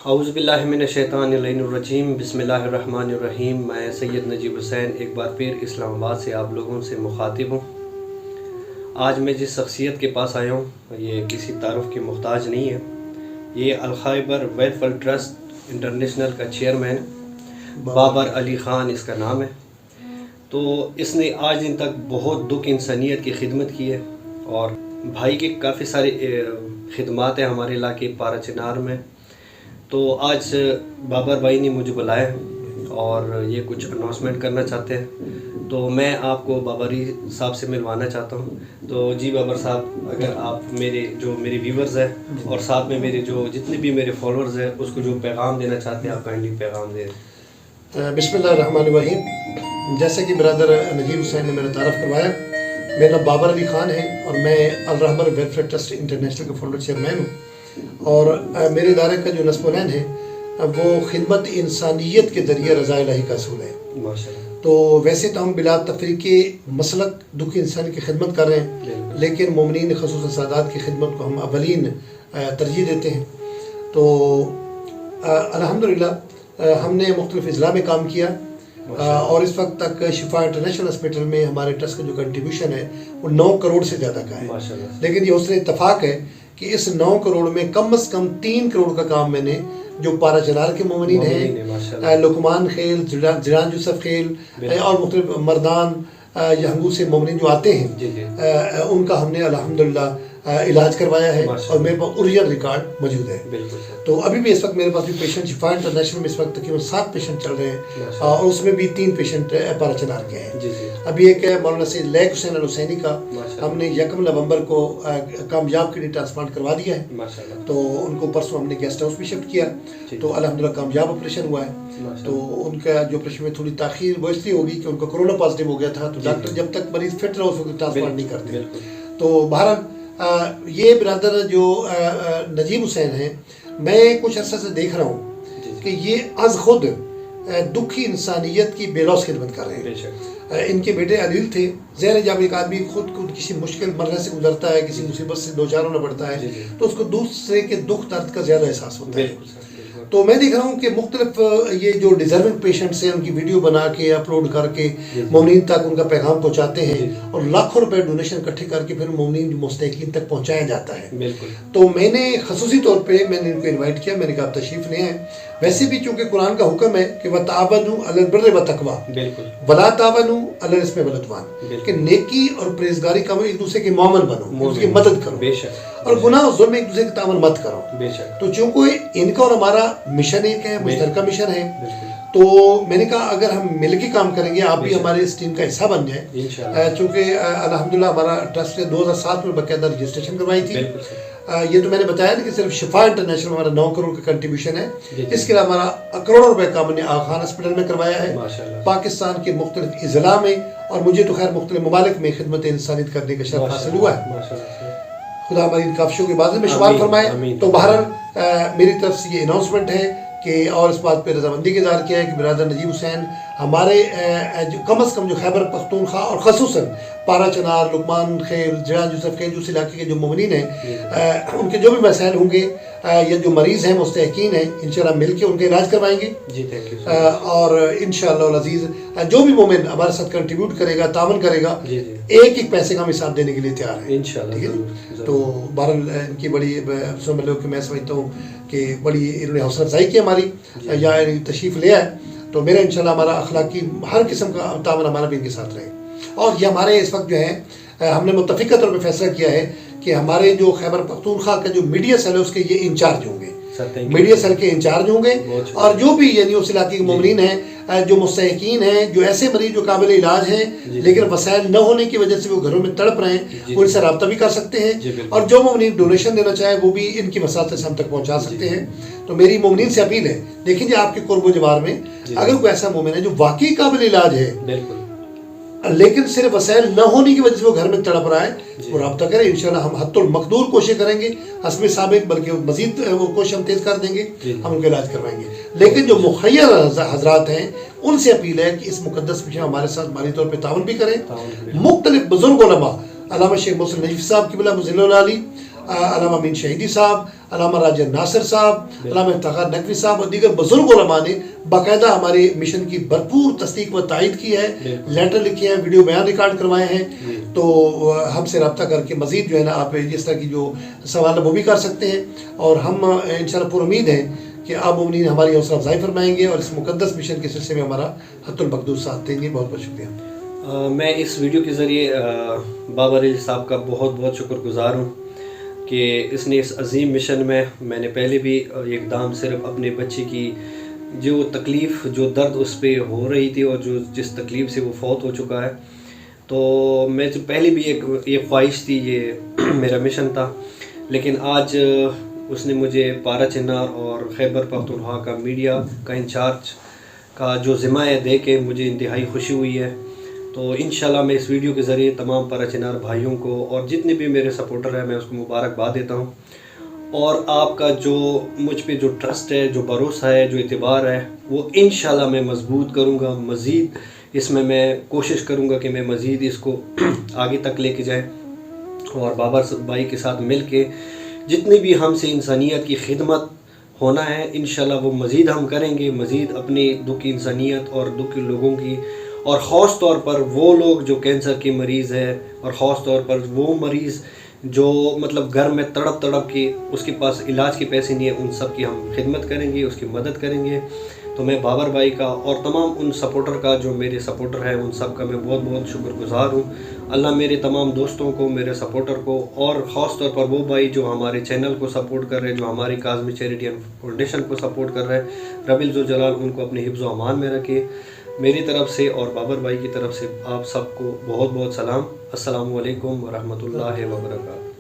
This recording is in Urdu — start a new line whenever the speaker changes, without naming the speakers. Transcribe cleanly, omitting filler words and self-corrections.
اعوذ باللہ من الشیطان الرجیم بسم اللہ الرحمن الرحیم۔ میں سید نجیب حسین ایک بار پھر اسلام آباد سے آپ لوگوں سے مخاطب ہوں۔ آج میں جس شخصیت کے پاس آیا ہوں یہ کسی تعارف کی محتاج نہیں ہے، یہ الخیبر ویلفیئر ٹرسٹ انٹرنیشنل کا چیئرمین بابر علی خان اس کا نام ہے۔ تو اس نے آج دن تک بہت دکھ انسانیت کی خدمت کی ہے، اور بھائی کے کافی سارے خدمات ہیں ہمارے علاقے پارا چنار میں۔ تو آج بابر بھائی نے مجھے بلایا اور یہ کچھ اناؤنسمنٹ کرنا چاہتے ہیں، تو میں آپ کو بابری صاحب سے ملوانا چاہتا ہوں۔ تو جی بابر صاحب، اگر آپ میرے ویورز ہیں اور ساتھ میں میرے جتنے بھی میرے فالورز ہیں اس کو جو پیغام دینا چاہتے ہیں آپ کائنڈلی پیغام دیں۔
بسم اللہ الرحمن الرحیم۔ جیسے کہ برادر نجیب حسین نے میرا تعارف کروایا، میرا نام بابر علی خان ہے اور میں الرحبر ویلفیئر ٹرسٹ انٹرنیشنل کا فاؤنڈر چیئرمین ہوں، اور میرے ادارے کا جو نصب العین ہے وہ خدمت انسانیت کے ذریعے رضا الہی کا اصول ہے۔ تو ویسے تو ہم بلا تفریق مسلک دکھ انسانی کی خدمت کر رہے ہیں، لیکن مومنین خصوصاً سادات کی خدمت کو ہم اولین ترجیح دیتے ہیں۔ تو الحمدللہ ہم نے مختلف اضلاع میں کام کیا، اور اس وقت تک شفا انٹرنیشنل ہاسپٹل میں ہمارے ٹرسٹ کا جو کنٹریبیوشن ہے وہ 9 کروڑ سے زیادہ کا ہے۔ لیکن یہ حسن اتفاق ہے کہ اس 9 کروڑ میں کم از کم 3 کروڑ کا کام میں نے جو پارا چنار کے مومنین ہیں، لکمان خیل، جران یوسف خیل اور مختلف مردان یہنگو سے مومنین جو آتے ہیں ان کا ہم نے الحمدللہ علاج کروایا ہے، اور میرے پاس اوریجنل ریکارڈ موجود ہے۔ تو ابھی بھی اس وقت میرے پاس بھی پیشنٹ شفا انٹرنیشنل میں اس وقت تقریباً 7 پیشنٹ چل رہے ہیں، اور اس میں بھی 3 پیشنٹ پارا چنار کے ہیں۔ ابھی ایک ہے مولانا سید لیک حسین الحسینی کا، ہم نے 1 نومبر کو کامیاب کڈنی ٹرانسپلانٹ کروا دیا ہے، تو ان کو پرسوں ہم نے گیسٹ ہاؤس بھی شفٹ کیا، تو الحمدللہ کامیاب آپریشن ہوا ہے۔ تو ان کا جو آپریشن میں تھوڑی تاخیر وہ اس لیے ہوگی کہ ان کا کرونا پازیٹیو ہو گیا تھا، تو ڈاکٹر جب تک مریض فٹ رہا اس وقت ٹرانسپلانٹ نہیں کرتے۔ تو بہرحال یہ برادر جو نجیب حسین ہیں، میں کچھ عرصہ سے دیکھ رہا ہوں کہ یہ از خود دکھی انسانیت کی بے لوث خدمت کر رہے ہیں۔ ان کے بیٹے علیل تھے، ظاہر ہے جب ایک آدمی خود کسی مشکل مرحلے سے گزرتا ہے، کسی مصیبت سے دوچار ہونا پڑتا ہے، تو اس کو دوسرے کے دکھ درد کا زیادہ احساس ہوتا ہے۔ تو میں دیکھ رہا ہوں کہ مختلف یہ جو ڈیزرونگ پیشنٹس ہیں ان کی ویڈیو بنا کے اپلوڈ کر کے مومنین تک ان کا پیغام پہنچاتے ہیں، اور لاکھوں روپے ڈونیشن اکٹھے کر کے پھر مومنین مستحقین تک پہنچایا جاتا ہے۔ تو میں نے خصوصی طور پہ ان کو انوائٹ کیا، میں نے کہا آپ تشریف لے آئیں۔ ویسے بھی چونکہ قرآن کا حکم ہے کہ وَتَعَاوَنُوا عَلَى الْبِرِّ وَالتَّقْوَىٰ وَلَا تَعَاوَنُوا عَلَى الْإِثْمِ وَالْعُدْوَانِ، کہ نیکی اور پرہیزگاری کا ایک دوسرے کے معاون بنو، اس کی مدد کرو، اور گناہ اور ظلم ایک دوسرے کے تعاون مت کرو۔ تو چونکہ ان کا اور ہمارا مشن ایک ہے، مشترکہ مشن ہے، تو میں نے کہا اگر ہم مل کے کام کریں گے، آپ بھی ہمارے اس ٹیم کا حصہ بن جائیں۔ چونکہ الحمدللہ ہمارا ٹرسٹ نے 2007 میں باقاعدہ رجسٹریشن کروائی تھی۔ یہ تو میں نے بتایا نا کہ صرف شفا انٹرنیشنل ہمارا 9 کروڑ کا کنٹریبیوشن ہے، اس کے علاوہ ہمارا کروڑوں روپے کا ہم نے آغا خان ہاسپٹل میں کروایا ہے، پاکستان کے مختلف اضلاع میں، اور مجھے تو خیر مختلف ممالک میں خدمت انسانیت کرنے کا شرف حاصل ہوا ہے۔ خدا ہماری ان کافشوں کے بعد میں شمار فرمائے۔ تو بہرحال میری طرف سے یہ اناؤنسمنٹ ہے کہ، اور اس بات پہ رضامندی کا اظہار کیا ہے کہ برادر نجیب حسین ہمارے جو کم از کم جو خیبر پختونخوا اور خصوصاً پارا چنار، لکمان خیل، جران یوسف خیل، اس علاقے کے جو مومنین ہیں، ان کے جو بھی مسائل ہوں گے یا جو مریض ہیں مستحقین ہیں، انشاءاللہ مل کے ان کا علاج کروائیں گے۔ اور انشاءاللہ العزیز جو بھی مومن ہمارے ساتھ کنٹریبیوٹ کرے گا، تعاون کرے گا، ایک ایک پیسے کا ہم حساب دینے کے لیے تیار ہیں انشاءاللہ۔ تو بہرحال ان کی بڑی سمجھ لو کہ میں سمجھتا ہوں کہ بڑی انہوں نے حوصلہ افزائی کی ہماری، یا تشریف لے آئے، تو میرا انشاءاللہ ہمارا اخلاقی ہر قسم کا تعاون ہمارا بھی ان کے ساتھ رہے۔ اور یہ ہمارے اس وقت جو ہے ہم نے متفقہ طور پہ فیصلہ کیا ہے کہ ہمارے جو خیبر پختونخوا کا جو میڈیا سیل ہے اس کے یہ انچارج ہوں گے، میڈیا سیل کے انچارج ہوں گے، اور جو بھی یعنی اس علاقے کے مومنین ہیں، جو مستحقین ہیں، جو ایسے مریض جو قابل علاج ہیں لیکن وسائل نہ ہونے کی وجہ سے وہ گھروں میں تڑپ رہے ہیں، وہ ان سے رابطہ بھی کر سکتے ہیں، اور جو مومنین ڈونیشن دینا چاہے وہ بھی ان کی وساطت سے ہم تک پہنچا سکتے ہیں۔ تو میری مومنین سے اپیل ہے، دیکھیں جی آپ کے قرب و جوار میں اگر کوئی ایسا مومن ہے جو واقعی قابل علاج ہے لیکن صرف وسائل نہ ہونے کی وجہ سے وہ گھر میں تڑپ رہا ہے، وہ رابطہ کریں، انشاءاللہ ہم حد المقدور کوشش کریں گے، حسب سابق بلکہ مزید وہ کوشش ہم تیز کر دیں گے، ہم ان کا علاج کروائیں گے۔ لیکن جو مخیر حضرات ہیں ان سے اپیل ہے کہ اس مقدس مشن ہمارے ساتھ مالی طور پہ تعاون بھی کریں۔ مختلف بزرگ علماء، علامہ شیخ محسن نجفی صاحب قبلہ مظل العالی، علامہ امین شہیدی صاحب, علامہ راجہ ناصر صاحب, علامہ افتخار نقوی صاحب اور دیگر بزرگ علماء نے باقاعدہ ہمارے مشن کی بھرپور تصدیق و تائید کی ہے, لیٹر لکھے ہیں, ویڈیو بیان ریکارڈ کروائے ہیں. تو ہم سے رابطہ کر کے مزید جو ہے نا آپ اس طرح کی جو سوال وہ بھی کر سکتے ہیں, اور ہم انشاءاللہ پر امید ہیں کہ آپ مومنین ہماری حوصلہ افزائی فرمائیں گے اور اس مقدس مشن کے سلسلے میں ہمارا حت المقدور ساتھ دیں گے. بہت بہت شکریہ.
میں اس ویڈیو کے ذریعے بابر علی صاحب کا بہت بہت شکر گزار ہوں کہ اس نے اس عظیم مشن میں نے پہلے بھی اقدام صرف اپنے بچے کی جو تکلیف, جو درد اس پہ ہو رہی تھی اور جس تکلیف سے وہ فوت ہو چکا ہے, تو میں جو پہلے بھی ایک خواہش تھی, یہ میرا مشن تھا. لیکن آج اس نے مجھے پارا چنار اور خیبر پختونخوا کا میڈیا کا انچارج کا جو ذمہ ہے دے کے مجھے انتہائی خوشی ہوئی ہے. تو انشاءاللہ میں اس ویڈیو کے ذریعے تمام پارا چنار بھائیوں کو اور جتنے بھی میرے سپورٹر ہیں میں اس کو مبارکباد دیتا ہوں. اور آپ کا جو مجھ پہ جو ٹرسٹ ہے, جو بھروسہ ہے, جو اعتبار ہے, وہ انشاءاللہ میں مضبوط کروں گا. مزید اس میں کوشش کروں گا کہ میں مزید اس کو آگے تک لے کے جائیں, اور بابر بھائی کے ساتھ مل کے جتنی بھی ہم سے انسانیت کی خدمت ہونا ہے انشاءاللہ وہ مزید ہم کریں گے. مزید اپنی دکھی انسانیت اور دکھی لوگوں کی, اور خاص طور پر وہ لوگ جو کینسر کے مریض ہے, اور خاص طور پر وہ مریض جو مطلب گھر میں تڑپ کے اس کے پاس علاج کے پیسے نہیں ہیں, ان سب کی ہم خدمت کریں گے, اس کی مدد کریں گے. تو میں بابر بھائی کا اور تمام ان سپورٹر کا, جو میرے سپورٹر ہیں, ان سب کا میں بہت بہت شکر گزار ہوں. اللہ میرے تمام دوستوں کو, میرے سپورٹر کو, اور خاص طور پر وہ بھائی جو ہمارے چینل کو سپورٹ کر رہے ہیں, جو ہماری کاظمی چیریٹی اینڈ فاؤنڈیشن کو سپورٹ کر رہے ہیں, رب الجلال ان کو اپنے حفظ و امان میں رکھے. میری طرف سے اور بابر بھائی کی طرف سے آپ سب کو بہت بہت سلام. السلام علیکم ورحمۃ اللہ وبرکاتہ.